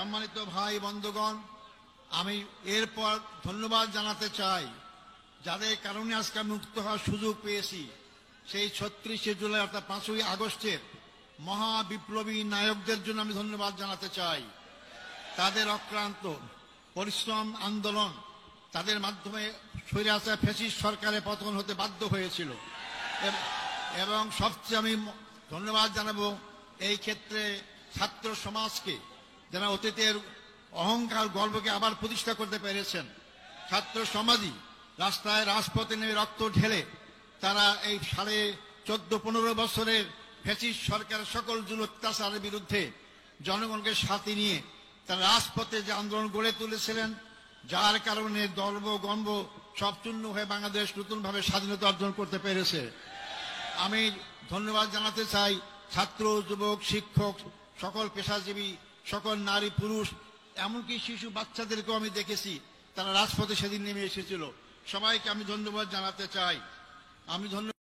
সম্মানিত ভাই বন্ধুগণ, আমি এরপর ধন্যবাদ জানাতে চাই যাদের কারণে আজকে আমি মুক্ত হওয়ার সুযোগ পেয়েছি। সেই ৩৬শে জুলাই অর্থাৎ ৫ই আগস্টের মহা বিপ্লবী নায়কদের জন্য আমি ধন্যবাদ জানাতে চাই। তাদের অক্লান্ত পরিশ্রম, আন্দোলন, তাদের মাধ্যমে স্বৈরাচার ফ্যাসিস্ট সরকারের পতন হতে বাধ্য হয়েছিল। এবং সবচেয়ে আমি ধন্যবাদ জানাবো এই ক্ষেত্রে ছাত্র সমাজকে, যারা অতীতের অহংকার গর্বকে আবার প্রতিষ্ঠা করতে পেরেছেন। ছাত্র সমাজই রাস্তায় রাজপথে নেমে রক্ত ঢেলে তারা এই 14.5 বছরের ফ্যাসিস্ট সরকারের সকল জুলুম অত্যাচারের বিরুদ্ধে জনগণকে সাথে নিয়ে তারা রাজপথে যে আন্দোলন গড়ে তুলেছিলেন, যার কারণে গর্ব গম্ব সব চূর্ণ হয়ে বাংলাদেশ নতুনভাবে স্বাধীনতা অর্জন করতে পেরেছে। আমি ধন্যবাদ জানাতে চাই ছাত্র, যুবক, শিক্ষক, সকল পেশাজীবী, সকল নারী পুরুষ, এমনকি শিশু বাচ্চাদেরকেও আমি দেখেছি তারা রাজপথে সেদিন নেমে এসেছিল। সবাইকে আমি ধন্যবাদ জানাতে চাই। আমি ধন্যবাদ